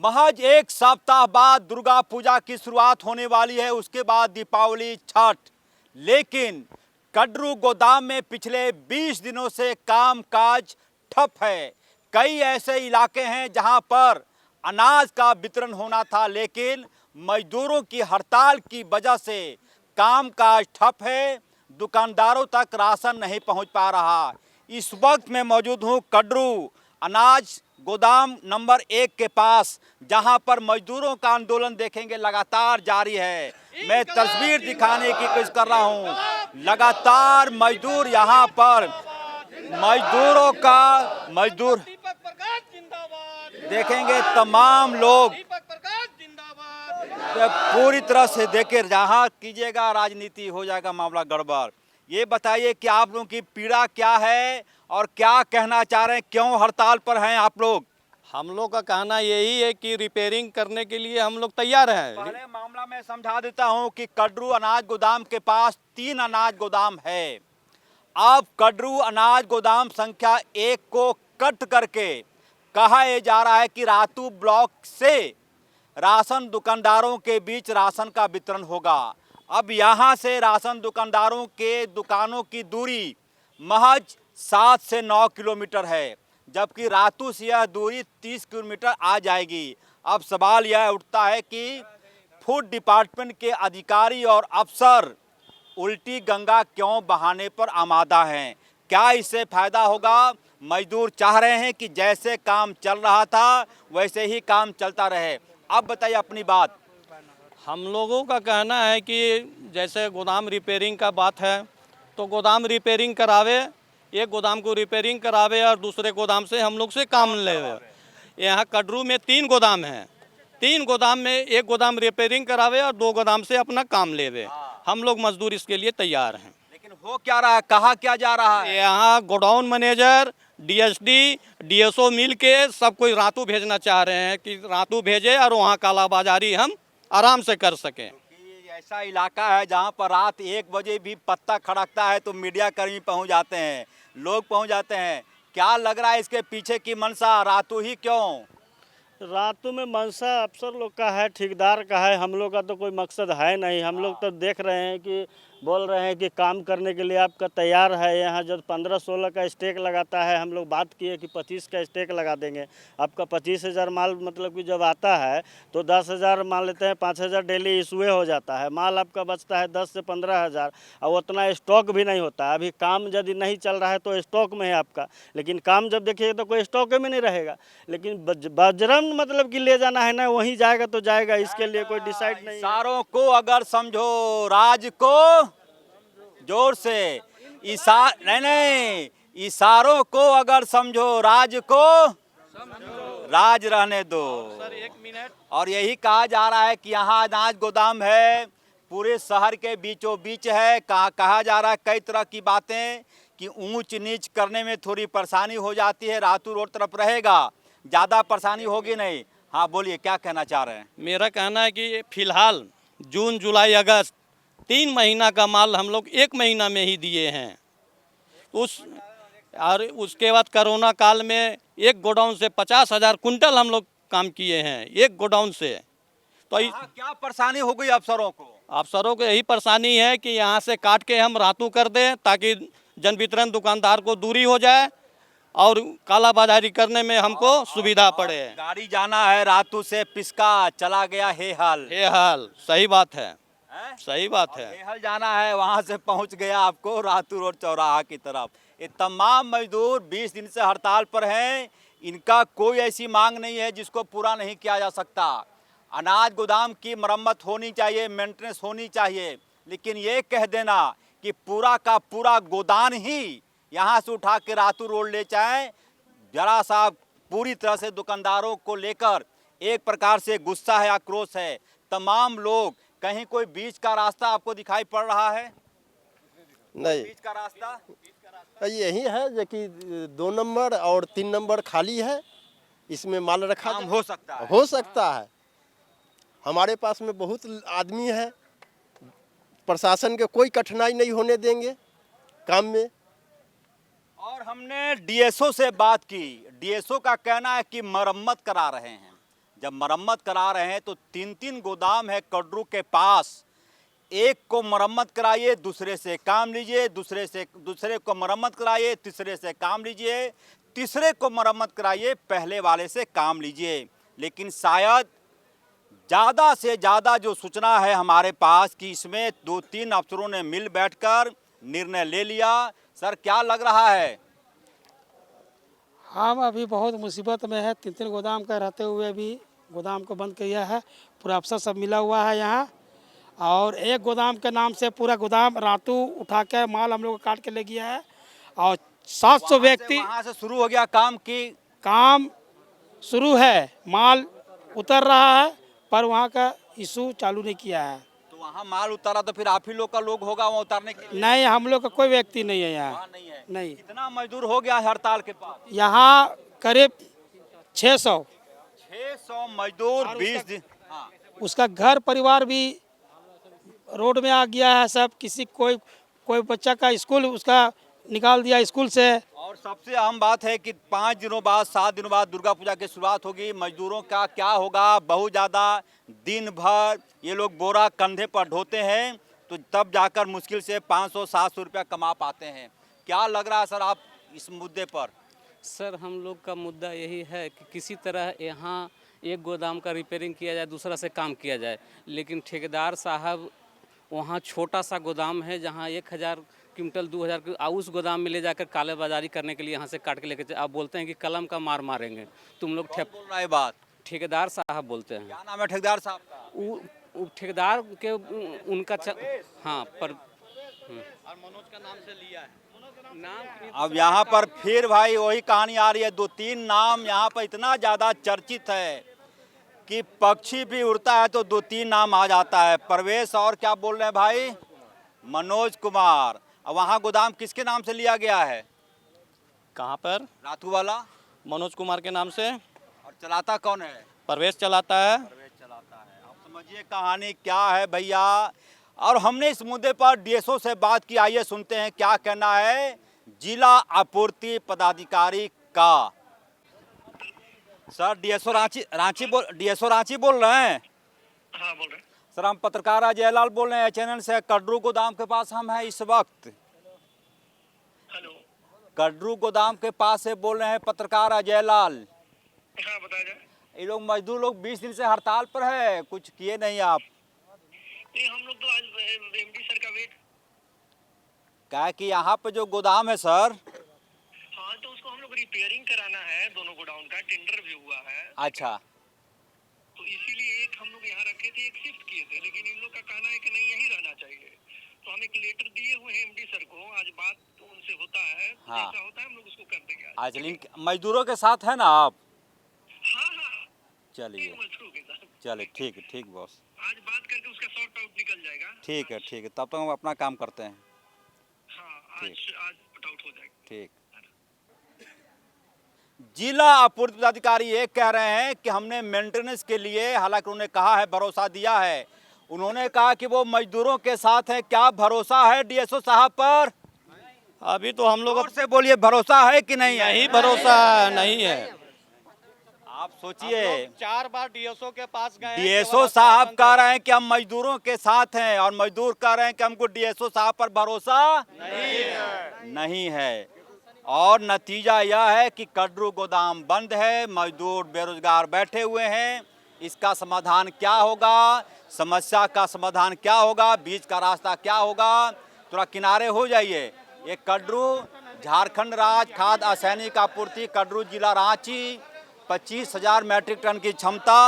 महज एक सप्ताह बाद दुर्गा पूजा की शुरुआत होने वाली है, उसके बाद दीपावली, छठ। लेकिन कड्रू गोदाम में पिछले 20 दिनों से कामकाज ठप है। कई ऐसे इलाके हैं जहां पर अनाज का वितरण होना था, लेकिन मजदूरों की हड़ताल की वजह से कामकाज ठप है। दुकानदारों तक राशन नहीं पहुंच पा रहा। इस वक्त मैं मौजूद हूं कड्रू अनाज गोदाम नंबर 1 के पास, जहां पर मजदूरों का आंदोलन देखेंगे लगातार जारी है। मैं तस्वीर दिखाने की कोशिश कर रहा हूं। लगातार मजदूर यहां पर मजदूरों का मजदूर देखेंगे, तमाम लोग पूरी तरह से देखे जहां कीजिएगा राजनीति हो जाएगा मामला गड़बड़। ये बताइए कि आप लोगों की पीड़ा क्या है और क्या कहना चाह रहे हैं, क्यों हड़ताल पर हैं आप लोग? हम लोग का कहना यही है कि रिपेयरिंग करने के लिए हम लोग तैयार हैं। पहले मामला मैं समझा देता हूं कि कड्रू अनाज गोदाम के पास 3 अनाज गोदाम है। अब कड्रू अनाज गोदाम संख्या 1 को कट करके कहा यह जा रहा है कि रातू ब्लॉक से राशन दुकानदारों के बीच राशन का वितरण होगा। अब यहाँ से राशन दुकानदारों के दुकानों की दूरी महज 7 से 9 किलोमीटर है, जबकि रातू से यह दूरी 30 किलोमीटर आ जाएगी। अब सवाल यह उठता है कि फूड डिपार्टमेंट के अधिकारी और अफसर उल्टी गंगा क्यों बहाने पर आमादा हैं? क्या इससे फायदा होगा? मजदूर चाह रहे हैं कि जैसे काम चल रहा था वैसे ही काम चलता रहे। अब बताइए अपनी बात। हम लोगों का कहना है कि जैसे गोदाम रिपेयरिंग का बात है तो गोदाम रिपेयरिंग करावे, एक गोदाम को रिपेयरिंग करावे और दूसरे गोदाम से हम लोग से काम लेवे। यहाँ कड्रू में 3 गोदाम हैं, 3 गोदाम में एक गोदाम रिपेयरिंग करावे और 2 गोदाम से अपना काम लेवे। हम लोग मजदूर इसके लिए तैयार हैं। लेकिन हो क्या रहा है, कहा क्या जा रहा है? यहाँ गोडाउन मैनेजर, डीएसडी, डीएसओ मिल के सब कोई रातू भेजना चाह रहे हैं कि रातू भेजे और वहाँ कालाबाजारी हम आराम से कर सकें। क्योंकि ऐसा इलाका है जहाँ पर रात 1 बजे भी पत्ता खड़कता है तो मीडिया कर्मी पहुँच जाते हैं, लोग पहुँच जाते हैं। क्या लग रहा है इसके पीछे की मंशा? रातू ही क्यों? रातों में मंशा अफसर लोग का है, ठेकेदार का है। हम लोग का तो कोई मकसद है नहीं। हम लोग तो देख रहे हैं कि बोल रहे हैं कि काम करने के लिए आपका तैयार है। यहाँ जब 15-16 का स्टेक लगाता है, हम लोग बात किए कि 25 का स्टेक लगा देंगे। आपका 25,000 माल मतलब कि जब आता है तो 10,000 मान लेते हैं, 5,000 डेली इशुए हो जाता है। माल आपका बचता है 10 से 15,000 और उतना स्टॉक भी नहीं होता। अभी काम यदि नहीं चल रहा है तो स्टॉक में है आपका, लेकिन काम जब देखिए तो कोई स्टॉक में नहीं रहेगा। लेकिन बजरंग मतलब कि ले जाना है ना, वहीं जाएगा तो जाएगा, इसके लिए कोई डिसाइड नहीं। इशारों को अगर समझो राज को, जोर से नहीं, इशारों को अगर समझो राज को राज रहने दो। Sir 1 minute. और यही कहा जा रहा है कि यहाँ अनाज गोदाम है, पूरे शहर के बीचों बीच है। कहा जा रहा है कई तरह की बातें कि ऊंच नीच करने में थोड़ी परेशानी हो जाती है। रातू रोड तरफ रहेगा, ज़्यादा परेशानी होगी नहीं। हाँ बोलिए, क्या कहना चाह रहे हैं? मेरा कहना है कि फिलहाल जून, जुलाई, अगस्त 3 महीना का माल हम लोग 1 महीना में ही दिए हैं। और उसके बाद कोरोना काल में एक गोडाउन से 50,000 कुंटल हम लोग काम किए हैं, एक गोडाउन से। तो क्या परेशानी हो गई अफसरों को? अफसरों को यही परेशानी है कि यहाँ से काट के हम रातू कर दें ताकि जन वितरण दुकानदार को दूरी हो जाए और कालाबाजारी करने में हमको सुविधा पड़े। गाड़ी जाना है रातू से, पिसका चला गया हेहल। हेहल, सही बात है, सही बात है। हेहल जाना है, वहां से पहुंच गया आपको रातू रोड चौराहा की तरफ। ये तमाम मजदूर 20 दिन से हड़ताल पर हैं। इनका कोई ऐसी मांग नहीं है जिसको पूरा नहीं किया जा सकता। अनाज गोदाम की मरम्मत होनी चाहिए, मेंटेनेंस होनी चाहिए, लेकिन ये कह देना कि पूरा का पूरा गोदाम ही यहाँ से उठा के रातू रोड ले जाएं, जरा सा पूरी तरह से दुकानदारों को लेकर एक प्रकार से गुस्सा है, आक्रोश है। तमाम लोग, कहीं कोई बीच का रास्ता आपको दिखाई पड़ रहा है? नहीं, बीच का रास्ता यही है जो कि 2 नंबर और 3 नंबर खाली है, इसमें माल रखा काम हो सकता है। हो सकता है। हमारे पास में बहुत आदमी है, प्रशासन के कोई कठिनाई नहीं होने देंगे काम में। और हमने डीएसओ से बात की, डीएसओ का कहना है कि मरम्मत करा रहे हैं। जब मरम्मत करा रहे हैं तो 3-3 गोदाम है कड्रू के पास। एक को मरम्मत कराइए, दूसरे से काम लीजिए, दूसरे को मरम्मत कराइए, तीसरे से काम लीजिए, तीसरे को मरम्मत कराइए, पहले वाले से काम लीजिए। लेकिन शायद ज़्यादा से ज़्यादा जो सूचना है हमारे पास कि इसमें 2-3 अफसरों ने मिल बैठकर निर्णय ले लिया। सर क्या लग रहा है? हम अभी बहुत मुसीबत में है। 3-3 गोदाम का रहते हुए भी गोदाम को बंद किया है। पूरा अफसर सब मिला हुआ है यहाँ, और एक गोदाम के नाम से पूरा गोदाम रातों उठा के माल हम लोग को काट के ले गया है। और 700 व्यक्ति वहाँ से शुरू हो गया काम की काम शुरू है, माल उतर रहा है, पर वहाँ का इशू चालू नहीं किया है। तो वहाँ माल उतारा तो फिर आप ही लोग का लोग होगा वहाँ उतारने के लिए? नहीं, हम लोग का कोई व्यक्ति नहीं है यहाँ। वहाँ नहीं है। नहीं, कितना मजदूर हो गया है हड़ताल के पास? यहाँ करीब 600 मजदूर और 20 दिन। हाँ। उसका घर परिवार भी रोड में आ गया है। सब किसी कोई बच्चा का स्कूल उसका निकाल दिया स्कूल से। और सबसे अहम बात है कि 5 दिनों बाद 7 दिनों बाद दुर्गा पूजा की शुरुआत होगी। मजदूरों का क्या होगा? बहुत ज़्यादा दिन भर ये लोग बोरा कंधे पर ढोते हैं, तो तब जाकर मुश्किल से 500-700 रुपया कमा पाते हैं। क्या लग रहा है सर आप इस मुद्दे पर? सर हम लोग का मुद्दा यही है कि किसी तरह यहाँ एक गोदाम का रिपेयरिंग किया जाए, दूसरा से काम किया जाए। लेकिन ठेकेदार साहब वहाँ छोटा सा गोदाम है जहाँ 1000 क्विंटल 2000 उस गोदाम में ले जाकर काले बाजारी करने के लिए यहाँ से काट के लेके आप बोलते हैं कि कलम का मार मारेंगे तुम लोग। बोल रहा है बात ठेकेदार साहब बोलते हैं। क्या नाम है ठेकेदार साहब का? वो ठेकेदार के उनका हाँ पर और मनोज का नाम से लिया है नाम। अब यहाँ पर फिर भाई वही कहानी आ रही है। 2-3 नाम यहाँ पर इतना ज़्यादा चर्चित है कि पक्षी भी उड़ता है तो 2-3 नाम आ जाता है। प्रवेश और क्या बोल रहे हैं भाई? मनोज कुमार। अब वहाँ गोदाम किसके नाम से लिया गया है? कहाँ पर? रातू वाला मनोज कुमार के नाम से। और चलाता कौन है? प्रवेश चलाता है। प्रवेश चलाता है। आप समझिए कहानी क्या है भैया। और हमने इस मुद्दे पर डीएसओ से बात की। आइए सुनते हैं क्या कहना है जिला आपूर्ति पदाधिकारी का। सर डीएसओ रांची बोल रहे हैं? हाँ बोल रहे हैं। सर हम पत्रकार अजय लाल बोल रहे हैं चैनल से। कड्रू गोदाम के पास हम हैं इस वक्त। हेलो। कड्रू गोदाम के पास से बोल रहे हैं पत्रकार अजय लाल। हाँ बताया जाए। ये लोग मजदूर लोग 20 दिन से हड़ताल पर है, कुछ किए नहीं आप? नहीं हम लोग तो आज एमडी सर का वेट। क्या है कि यहाँ पे जो गोदाम है सर। हाँ तो उसको हम लोग रिपेयरिंग कराना है, दोनों गोडाउन का टेंडर भी हुआ है। अच्छा। तो इसीलिए एक हम लोग यहाँ रखे थे, एक शिफ्ट किए थे, लेकिन इन लोग का कहना है कि नहीं यहीं रहना चाहिए। तो हम एक लेटर दिए हुए हैं एमडी सर को। आज बात तो उनसे होता है। हाँ। जैसा होता है हम लोग उसको कर देंगे आज लिंक मजदूरों के साथ है ना आप? हाँ हाँ चलिए मजदूरों के साथ। चलिए ठीक बॉस। आज बात करके उसका सॉर्ट आउट निकल जाएगा। ठीक है तब तक हम अपना काम करते हैं। हाँ आज पट आउट हो जाएगा। ठीक। जिला आपूर्ति पदाधिकारी ये कह रहे हैं कि हमने मेंटेनेंस के लिए, हालांकि उन्होंने कहा है भरोसा दिया है, उन्होंने कहा कि वो मजदूरों के साथ हैं। क्या भरोसा है डीएसओ साहब पर? अभी तो हम लोग और से बोलिए भरोसा है कि नहीं है? नहीं भरोसा नहीं है। आप सोचिए 4 बार डीएसओ के पास गए। डीएसओ साहब कह रहे हैं कि हम मजदूरों के साथ हैं और मजदूर कह रहे हैं कि हमको डीएसओ साहब पर भरोसा नहीं है। और नतीजा यह है कि कड्रू गोदाम बंद है, मजदूर बेरोजगार बैठे हुए हैं। इसका समाधान क्या होगा? समस्या का समाधान क्या होगा? बीच का रास्ता क्या होगा? थोड़ा किनारे हो जाइए। ये कड्रू झारखंड राज्य खाद्य असैनिक आपूर्ति कड्रू जिला रांची 25,000 मैट्रिक टन की क्षमता।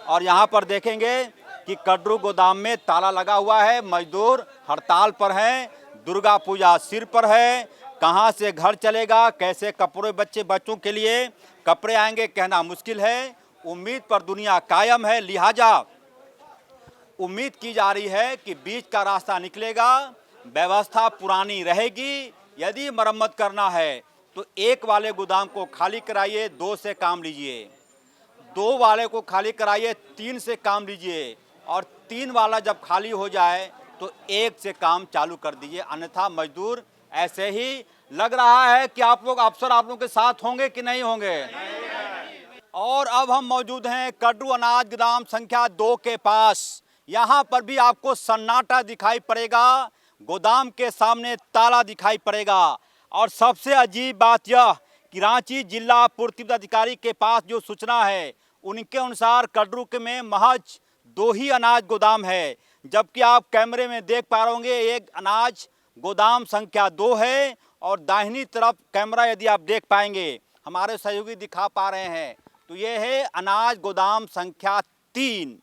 और यहाँ पर देखेंगे कि कड्रू गोदाम में ताला लगा हुआ है, मजदूर हड़ताल पर हैं, दुर्गा पूजा सिर पर है। कहाँ से घर चलेगा? कैसे कपड़े बच्चों के लिए कपड़े आएंगे कहना मुश्किल है। उम्मीद पर दुनिया कायम है, लिहाजा उम्मीद की जा रही है कि बीच का रास्ता निकलेगा, व्यवस्था पुरानी रहेगी। यदि मरम्मत करना है तो एक वाले गोदाम को खाली कराइए, 2 से काम लीजिए, 2 वाले को खाली कराइए, 3 से काम लीजिए, और 3 वाला जब खाली हो जाए तो 1 से काम चालू कर दीजिए। अन्यथा मजदूर ऐसे ही लग रहा है कि आप लोग अफसर आप लोगों के साथ होंगे कि नहीं होंगे? और अब हम मौजूद हैं कड्रू अनाज गोदाम संख्या 2 के पास। यहाँ पर भी आपको सन्नाटा दिखाई पड़ेगा, गोदाम के सामने ताला दिखाई पड़ेगा। और सबसे अजीब बात यह कि रांची जिला पूर्ति पदाधिकारी के पास जो सूचना है उनके अनुसार कड्रू के में महज 2 ही अनाज गोदाम है, जबकि आप कैमरे में देख पा रहे होंगे एक अनाज गोदाम संख्या 2 है। और दाहिनी तरफ कैमरा यदि आप देख पाएंगे, हमारे सहयोगी दिखा पा रहे हैं, तो ये है अनाज गोदाम संख्या 3।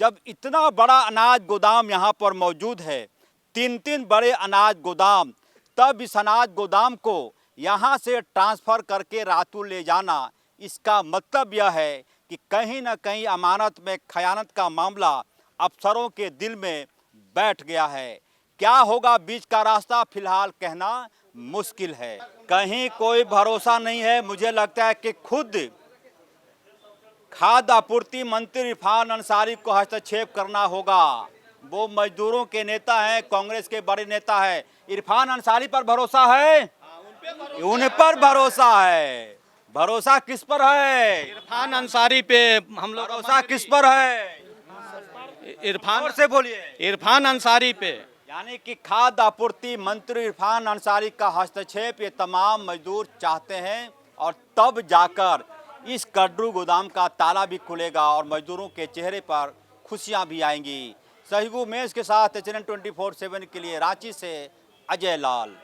जब इतना बड़ा अनाज गोदाम यहाँ पर मौजूद है, 3 बड़े अनाज गोदाम, तब इस अनाज गोदाम को यहाँ से ट्रांसफ़र करके रातू ले जाना, इसका मतलब यह है कि कहीं ना कहीं अमानत में खयानत का मामला अफसरों के दिल में बैठ गया है। क्या होगा बीच का रास्ता फिलहाल कहना मुश्किल है, कहीं कोई भरोसा नहीं है। मुझे लगता है कि खुद खाद्य आपूर्ति मंत्री इरफान अंसारी को हस्तक्षेप करना होगा। वो मजदूरों के नेता हैं, कांग्रेस के बड़े नेता हैं। इरफान अंसारी पर भरोसा है? उन पर भरोसा है। भरोसा किस पर है? इरफान अंसारी पे हम लोग भरोसा किस पर है? इरफान और से बोलिए। इरफान अंसारी पे, यानी कि खाद्य आपूर्ति मंत्री इरफान अंसारी का हस्तक्षेप ये तमाम मजदूर चाहते हैं, और तब जाकर इस कड्रू गोदाम का ताला भी खुलेगा और मजदूरों के चेहरे पर खुशियां भी आएंगी। सहयोगी उमेश के साथ HNN 24/7 के लिए रांची से अजय लाल।